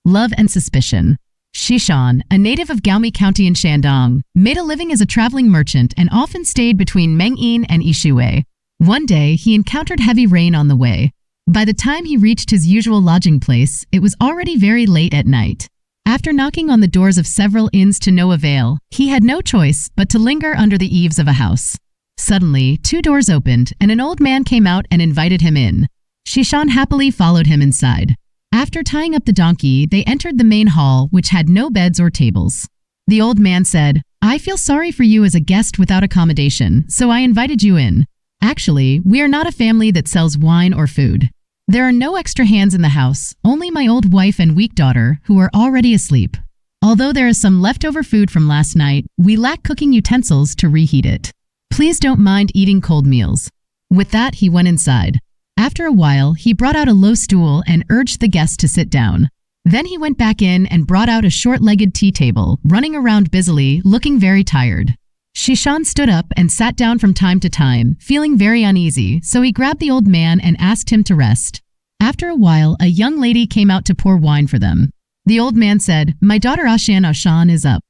love and suspicion. Shishan, a native of Gaomi County in Shandong, made a living as a traveling merchant and often stayed between Mengyin and Yishui. One day, he encountered heavy rain on the way. By the time he reached his usual lodging place, it was already very late at night. After knocking on the doors of several inns to no avail, he had no choice but to linger under the eaves of a house. Suddenly, 2 doors opened, and an old man came out and invited him in. Shishan happily followed him inside. After tying up the donkey, they entered the main hall, which had no beds or tables. The old man said, "I feel sorry for you as a guest without accommodation, so I invited you in. Actually, we are not a family that sells wine or food. There are no extra hands in the house, only my old wife and weak daughter, who are already asleep. Although there is some leftover food from last night, we lack cooking utensils to reheat it. Please don't mind eating cold meals." With that, he went inside. After a while, he brought out a low stool and urged the guest to sit down. Then he went back in and brought out a short-legged tea table, running around busily, looking very tired. Shishan stood up and sat down from time to time, feeling very uneasy, so he grabbed the old man and asked him to rest. After a while, a young lady came out to pour wine for them. The old man said, "My daughter Ashan is up."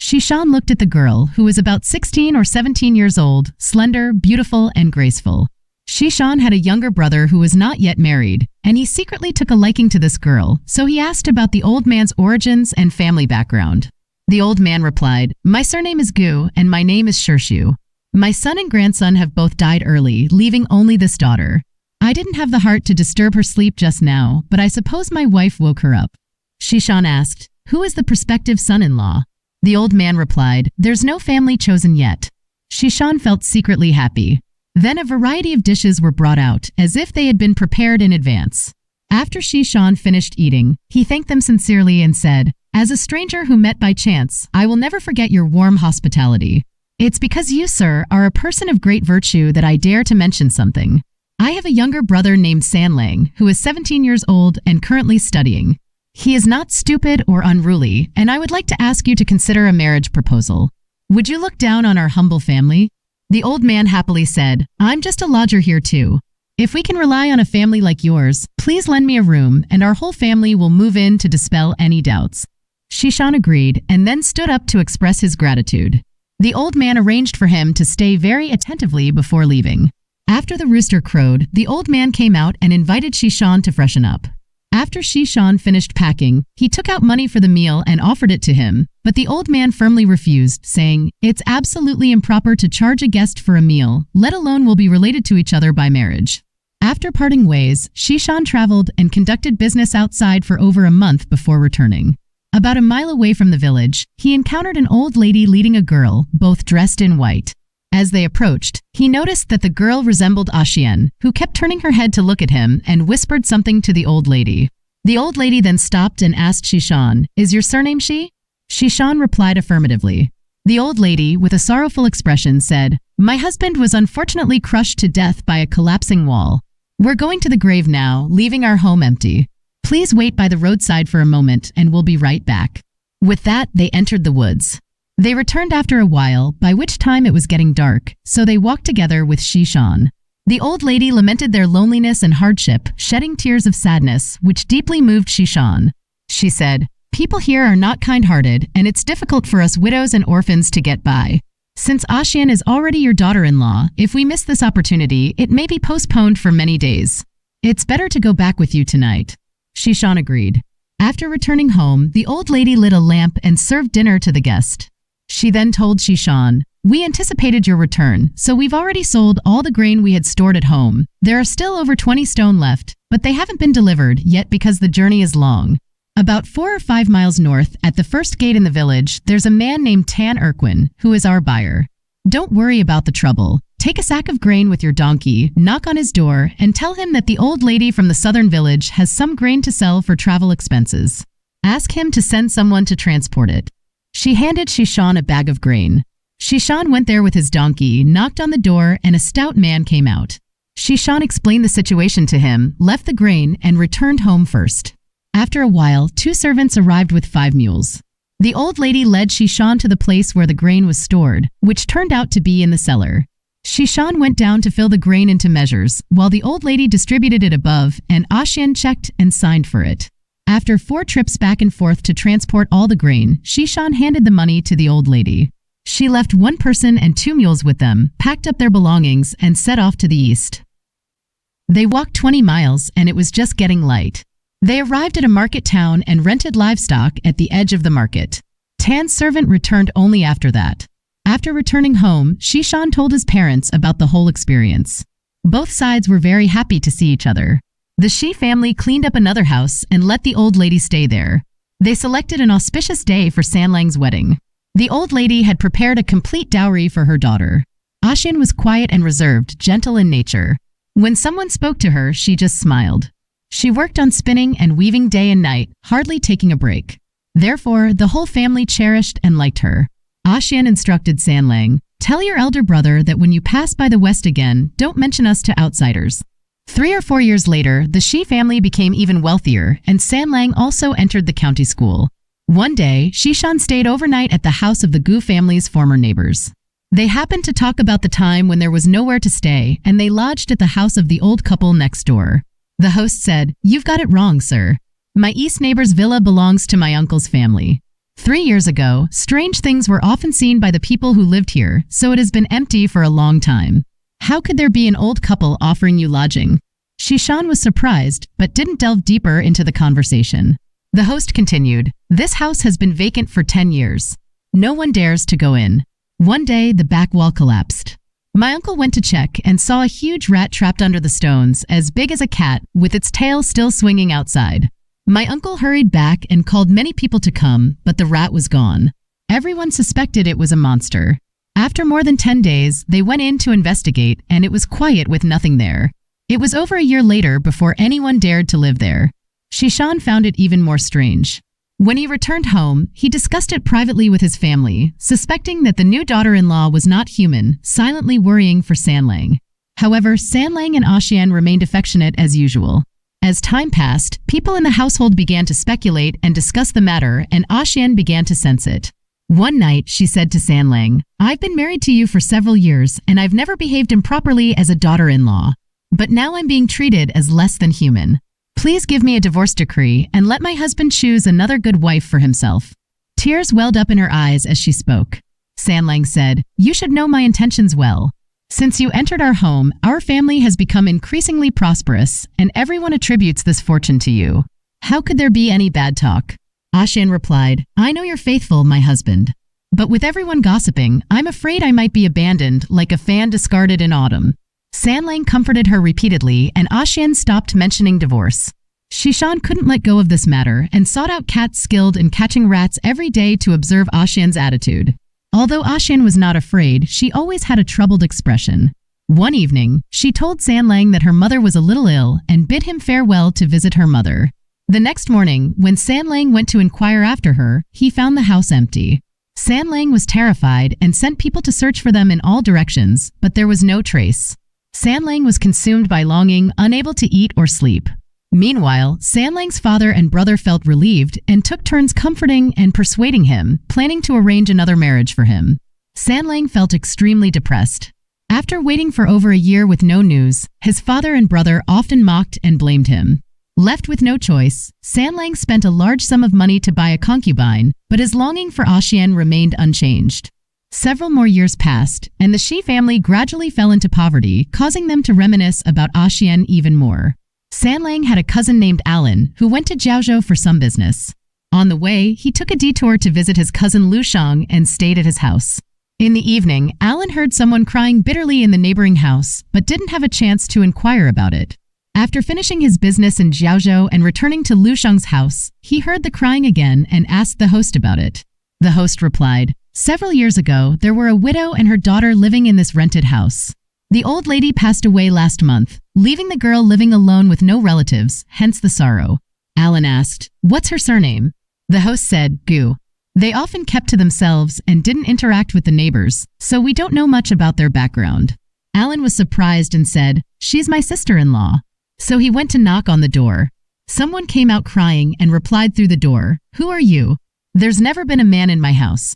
Shishan looked at the girl, who was about 16 or 17 years old, slender, beautiful, and graceful. Shishan had a younger brother who was not yet married, and he secretly took a liking to this girl, so he asked about the old man's origins and family background. The old man replied, "My surname is Gu, and my name is Shirshu. My son and grandson have both died early, leaving only this daughter. I didn't have the heart to disturb her sleep just now, but I suppose my wife woke her up." Shishan asked, "Who is the prospective son-in-law?" The old man replied, "There's no family chosen yet." Shishan felt secretly happy. Then a variety of dishes were brought out, as if they had been prepared in advance. After Shishan finished eating, he thanked them sincerely and said, "As a stranger who met by chance, I will never forget your warm hospitality. It's because you, sir, are a person of great virtue that I dare to mention something. I have a younger brother named Sanlang, who is 17 years old and currently studying. He is not stupid or unruly, and I would like to ask you to consider a marriage proposal. Would you look down on our humble family?" The old man happily said, "I'm just a lodger here too. If we can rely on a family like yours, please lend me a room and our whole family will move in to dispel any doubts." Shishan agreed and then stood up to express his gratitude. The old man arranged for him to stay very attentively before leaving. After the rooster crowed, the old man came out and invited Shishan to freshen up. After Shishan finished packing, he took out money for the meal and offered it to him, but the old man firmly refused, saying, "It's absolutely improper to charge a guest for a meal, let alone will be related to each other by marriage." After parting ways, Shishan traveled and conducted business outside for over a month before returning. About a mile away from the village, he encountered an old lady leading a girl, both dressed in white. As they approached, he noticed that the girl resembled Ashian, who kept turning her head to look at him and whispered something to the old lady. The old lady then stopped and asked Shishan, "Is your surname Shi?" Shishan replied affirmatively. The old lady, with a sorrowful expression, said, "My husband was unfortunately crushed to death by a collapsing wall. We're going to the grave now, leaving our home empty. Please wait by the roadside for a moment and we'll be right back." With that, they entered the woods. They returned after a while, by which time it was getting dark, so they walked together with Shishan. The old lady lamented their loneliness and hardship, shedding tears of sadness, which deeply moved Shishan. She said, "People here are not kind-hearted, and it's difficult for us widows and orphans to get by. Since Ashian is already your daughter-in-law, if we miss this opportunity, it may be postponed for many days. It's better to go back with you tonight." Shishan agreed. After returning home, the old lady lit a lamp and served dinner to the guest. She then told Shishan, "We anticipated your return, so we've already sold all the grain we had stored at home. There are still over 20 stone left, but they haven't been delivered yet because the journey is long. About 4 or 5 miles north, at the first gate in the village, there's a man named Tan Erquin, who is our buyer. Don't worry about the trouble. Take a sack of grain with your donkey, knock on his door, and tell him that the old lady from the southern village has some grain to sell for travel expenses. Ask him to send someone to transport it." She handed Shishan a bag of grain. Shishan went there with his donkey, knocked on the door, and a stout man came out. Shishan explained the situation to him, left the grain, and returned home first. After a while, 2 servants arrived with 5 mules. The old lady led Shishan to the place where the grain was stored, which turned out to be in the cellar. Shishan went down to fill the grain into measures, while the old lady distributed it above, and Ashian checked and signed for it. After 4 trips back and forth to transport all the grain, Shishan handed the money to the old lady. She left 1 person and 2 mules with them, packed up their belongings, and set off to the east. They walked 20 miles, and it was just getting light. They arrived at a market town and rented livestock at the edge of the market. Tan's servant returned only after that. After returning home, Shishan told his parents about the whole experience. Both sides were very happy to see each other. The Shi family cleaned up another house and let the old lady stay there. They selected an auspicious day for Sanlang's wedding. The old lady had prepared a complete dowry for her daughter. Ashian was quiet and reserved, gentle in nature. When someone spoke to her, she just smiled. She worked on spinning and weaving day and night, hardly taking a break. Therefore, the whole family cherished and liked her. Ashian instructed Sanlang, "Tell your elder brother that when you pass by the west again, don't mention us to outsiders." 3 or 4 years later, the Shi family became even wealthier, and Sanlang also entered the county school. One day, Shishan stayed overnight at the house of the Gu family's former neighbors. They happened to talk about the time when there was nowhere to stay, and they lodged at the house of the old couple next door. The host said, "You've got it wrong, sir. My east neighbor's villa belongs to my uncle's family. 3 years ago, strange things were often seen by the people who lived here, so it has been empty for a long time. How could there be an old couple offering you lodging?" Shishan was surprised, but didn't delve deeper into the conversation. The host continued, "This house has been vacant for 10 years. No one dares to go in. One day, the back wall collapsed. My uncle went to check and saw a huge rat trapped under the stones, as big as a cat, with its tail still swinging outside. My uncle hurried back and called many people to come, but the rat was gone. Everyone suspected it was a monster. After more than 10 days, they went in to investigate, and it was quiet with nothing there. It was over a year later before anyone dared to live there." Shishan found it even more strange. When he returned home, he discussed it privately with his family, suspecting that the new daughter-in-law was not human, silently worrying for Sanlang. However, Sanlang and Ashian remained affectionate as usual. As time passed, people in the household began to speculate and discuss the matter, and Ashian began to sense it. One night, she said to Sanlang, "I've been married to you for several years, and I've never behaved improperly as a daughter-in-law. But now I'm being treated as less than human. Please give me a divorce decree and let my husband choose another good wife for himself." Tears welled up in her eyes as she spoke. Sanlang said, "You should know my intentions well. Since you entered our home, our family has become increasingly prosperous, and everyone attributes this fortune to you. How could there be any bad talk?" Ashian replied, "I know you're faithful, my husband. But with everyone gossiping, I'm afraid I might be abandoned like a fan discarded in autumn." Sanlang comforted her repeatedly, and Ashian stopped mentioning divorce. Shishan couldn't let go of this matter and sought out cats skilled in catching rats every day to observe Ashian's attitude. Although Ashian was not afraid, she always had a troubled expression. One evening, she told Sanlang that her mother was a little ill and bid him farewell to visit her mother. The next morning, when Sanlang went to inquire after her, he found the house empty. Sanlang was terrified and sent people to search for them in all directions, but there was no trace. Sanlang was consumed by longing, unable to eat or sleep. Meanwhile, Sanlang's father and brother felt relieved and took turns comforting and persuading him, planning to arrange another marriage for him. Sanlang felt extremely depressed. After waiting for over a year with no news, his father and brother often mocked and blamed him. Left with no choice, Sanlang spent a large sum of money to buy a concubine, but his longing for Ashian remained unchanged. Several more years passed, and the Shi family gradually fell into poverty, causing them to reminisce about Ashian even more. Sanlang had a cousin named Alan, who went to Jiaozhou for some business. On the way, he took a detour to visit his cousin Lushang and stayed at his house. In the evening, Alan heard someone crying bitterly in the neighboring house, but didn't have a chance to inquire about it. After finishing his business in Jiaozhou and returning to Lushang's house, he heard the crying again and asked the host about it. The host replied, "Several years ago, there were a widow and her daughter living in this rented house. The old lady passed away last month, leaving the girl living alone with no relatives, hence the sorrow." Alan asked, "What's her surname?" The host said, "Gu." They often kept to themselves and didn't interact with the neighbors, so we don't know much about their background. Alan was surprised and said, "She's my sister-in-law." So he went to knock on the door. Someone came out crying and replied through the door, "Who are you? There's never been a man in my house."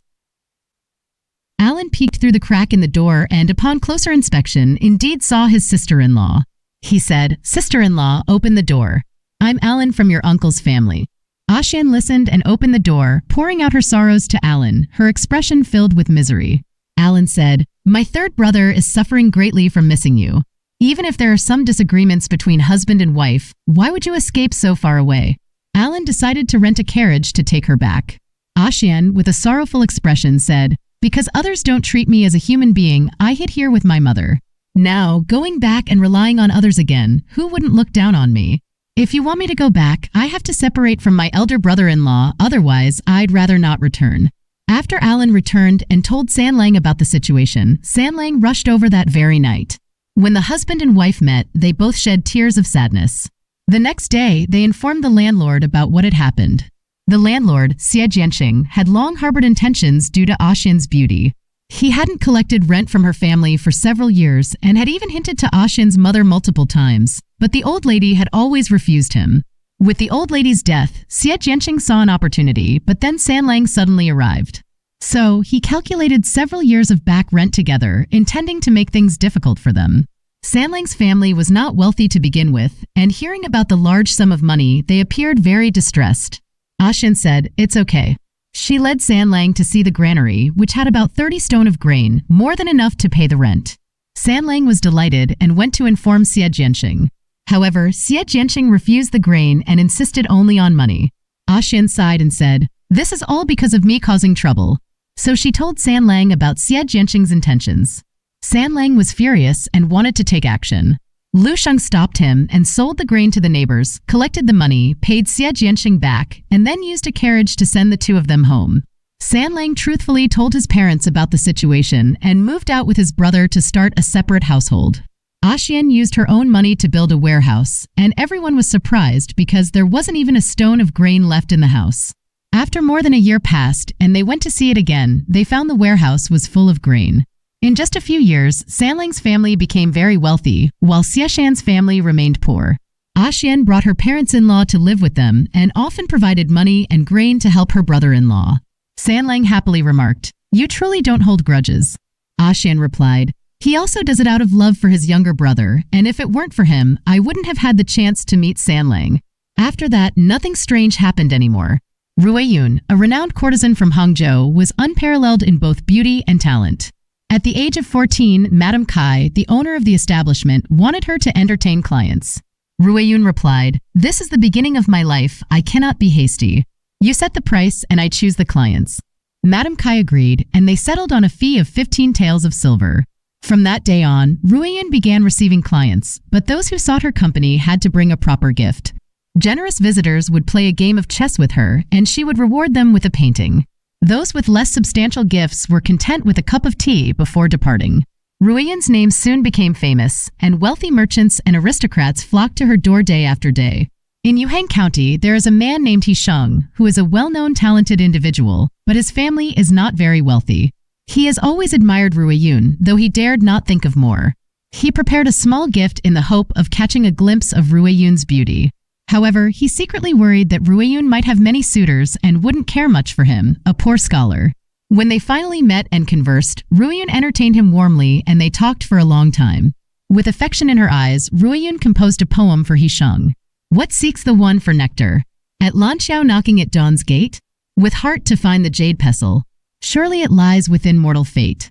Alan peeked through the crack in the door and, upon closer inspection, indeed saw his sister-in-law. He said, "Sister-in-law, open the door. I'm Alan from your uncle's family." Xian listened and opened the door, pouring out her sorrows to Alan, her expression filled with misery. Alan said, "My third brother is suffering greatly from missing you. Even if there are some disagreements between husband and wife, why would you escape so far away?" Alan decided to rent a carriage to take her back. Xian, with a sorrowful expression, said, "Because others don't treat me as a human being, I hid here with my mother. Now, going back and relying on others again, who wouldn't look down on me? If you want me to go back, I have to separate from my elder brother-in-law, otherwise I'd rather not return." After Alan returned and told Sanlang about the situation, Sanlang rushed over that very night. When the husband and wife met, they both shed tears of sadness. The next day, they informed the landlord about what had happened. The landlord, Xie Jianxing, had long harbored intentions due to Xian's beauty. He hadn't collected rent from her family for several years and had even hinted to Xian's mother multiple times, but the old lady had always refused him. With the old lady's death, Xie Jianxing saw an opportunity, but then Sanlang suddenly arrived. So, he calculated several years of back rent together, intending to make things difficult for them. Sanlang's family was not wealthy to begin with, and hearing about the large sum of money, they appeared very distressed. Xian said, "It's okay." She led Sanlang to see the granary, which had about 30 stone of grain, more than enough to pay the rent. Sanlang was delighted and went to inform Xie Jianxing. However, Xie Jianxing refused the grain and insisted only on money. Xian sighed and said, "This is all because of me causing trouble." So she told Sanlang about Xie Jianxing's intentions. Sanlang was furious and wanted to take action. Lu Sheng stopped him and sold the grain to the neighbors, collected the money, paid Xie Jianxing back, and then used a carriage to send the two of them home. Sanlang truthfully told his parents about the situation and moved out with his brother to start a separate household. Xian used her own money to build a warehouse, and everyone was surprised because there wasn't even a stone of grain left in the house. After more than a year passed and they went to see it again, they found the warehouse was full of grain. In just a few years, Sanlang's family became very wealthy, while Xieshan's family remained poor. Xian brought her parents-in-law to live with them and often provided money and grain to help her brother-in-law. Sanlang happily remarked, "You truly don't hold grudges." Xian replied, "He also does it out of love for his younger brother, and if it weren't for him, I wouldn't have had the chance to meet Sanlang." After that, nothing strange happened anymore. RUIYUN, a renowned courtesan from Hangzhou, was unparalleled in both beauty and talent. At the age of 14, Madame Kai, the owner of the establishment, wanted her to entertain clients. RUIYUN replied, "This is the beginning of my life. I cannot be hasty. You set the price and I choose the clients." Madame Kai agreed, and they settled on a fee of 15 taels of silver. From that day on, RUIYUN began receiving clients, but those who sought her company had to bring a proper gift. Generous visitors would play a game of chess with her, and she would reward them with a painting. Those with less substantial gifts were content with a cup of tea before departing. RUIYUN's name soon became famous, and wealthy merchants and aristocrats flocked to her door day after day. In Yuhang County, there is a man named Hisheng, who is a well-known talented individual, but his family is not very wealthy. He has always admired RUIYUN, though he dared not think of more. He prepared a small gift in the hope of catching a glimpse of RUIYUN's beauty. However, he secretly worried that RUIYUN might have many suitors and wouldn't care much for him, a poor scholar. When they finally met and conversed, RUIYUN entertained him warmly and they talked for a long time. With affection in her eyes, RUIYUN composed a poem for Hisheng. "What seeks the one for nectar? At Lanqiao knocking at dawn's gate? With heart to find the jade pestle. Surely it lies within mortal fate."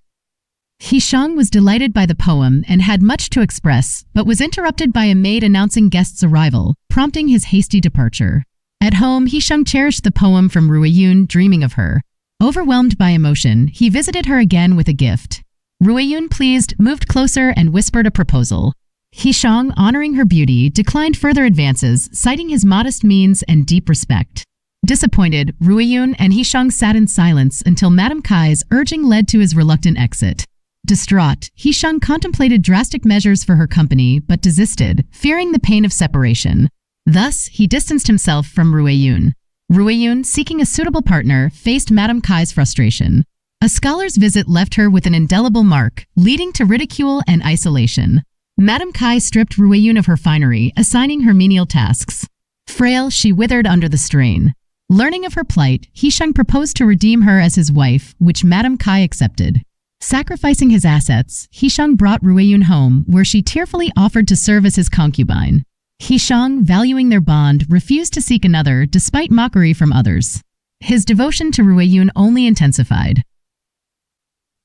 Hisheng was delighted by the poem and had much to express, but was interrupted by a maid announcing guests' arrival, prompting his hasty departure. At home, Hisheng cherished the poem from RUIYUN, dreaming of her. Overwhelmed by emotion, he visited her again with a gift. RUIYUN, pleased, moved closer and whispered a proposal. Hisheng, honoring her beauty, declined further advances, citing his modest means and deep respect. Disappointed, RUIYUN and Hisheng sat in silence until Madame Kai's urging led to his reluctant exit. Distraught, Hisheng contemplated drastic measures for her company, but desisted, fearing the pain of separation. Thus, he distanced himself from RUIYUN. RUIYUN, seeking a suitable partner, faced Madame Kai's frustration. A scholar's visit left her with an indelible mark, leading to ridicule and isolation. Madame Kai stripped RUIYUN of her finery, assigning her menial tasks. Frail, she withered under the strain. Learning of her plight, Hisheng proposed to redeem her as his wife, which Madame Kai accepted. Sacrificing his assets, Hisheng brought RUIYUN home, where she tearfully offered to serve as his concubine. Hishang, valuing their bond, refused to seek another despite mockery from others. His devotion to RUIYUN only intensified.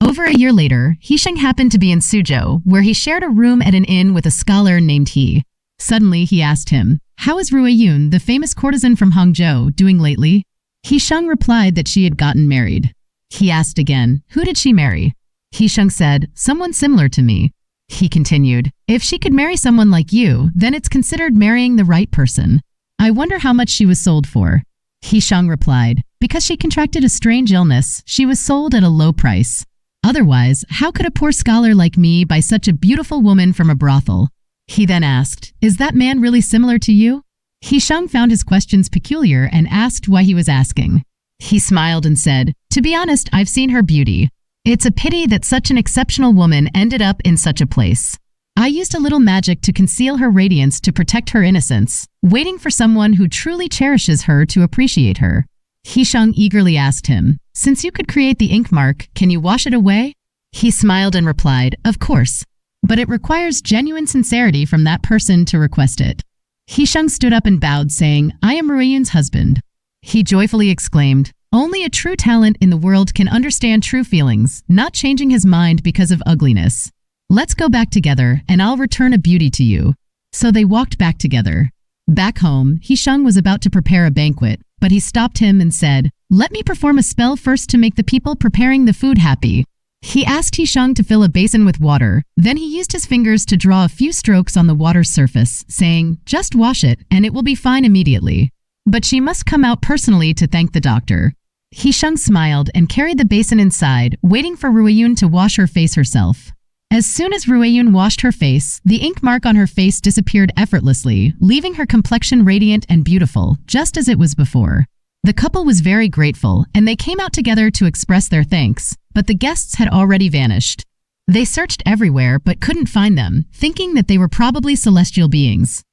Over a year later, Hishang happened to be in Suzhou, where he shared a room at an inn with a scholar named He. Suddenly, he asked him, "How is RUIYUN, the famous courtesan from Hangzhou, doing lately?" Hishang replied that she had gotten married. He asked again, "Who did she marry?" Hishang said, "Someone similar to me." He continued, "If she could marry someone like you, then it's considered marrying the right person. I wonder how much she was sold for." Hishang replied, "Because she contracted a strange illness, she was sold at a low price. Otherwise, how could a poor scholar like me buy such a beautiful woman from a brothel?" He then asked, "Is that man really similar to you?" Hishang found his questions peculiar and asked why he was asking. He smiled and said, "To be honest, I've seen her beauty. It's a pity that such an exceptional woman ended up in such a place. I used a little magic to conceal her radiance to protect her innocence, waiting for someone who truly cherishes her to appreciate her." Hishang eagerly asked him, "Since you could create the ink mark, can you wash it away?" He smiled and replied, "Of course, but it requires genuine sincerity from that person to request it." Hishang stood up and bowed, saying, "I am RUIYUN's husband." He joyfully exclaimed, "Only a true talent in the world can understand true feelings, not changing his mind because of ugliness. Let's go back together, and I'll return a beauty to you." So they walked back together. Back home, Hishang was about to prepare a banquet, but he stopped him and said, "Let me perform a spell first to make the people preparing the food happy." He asked Hishang to fill a basin with water. Then he used his fingers to draw a few strokes on the water's surface, saying, "Just wash it, and it will be fine immediately. But she must come out personally to thank the doctor." Hishang smiled and carried the basin inside, waiting for RUIYUN to wash her face herself. As soon as RUIYUN washed her face, the ink mark on her face disappeared effortlessly, leaving her complexion radiant and beautiful, just as it was before. The couple was very grateful, and they came out together to express their thanks, but the guests had already vanished. They searched everywhere but couldn't find them, thinking that they were probably celestial beings.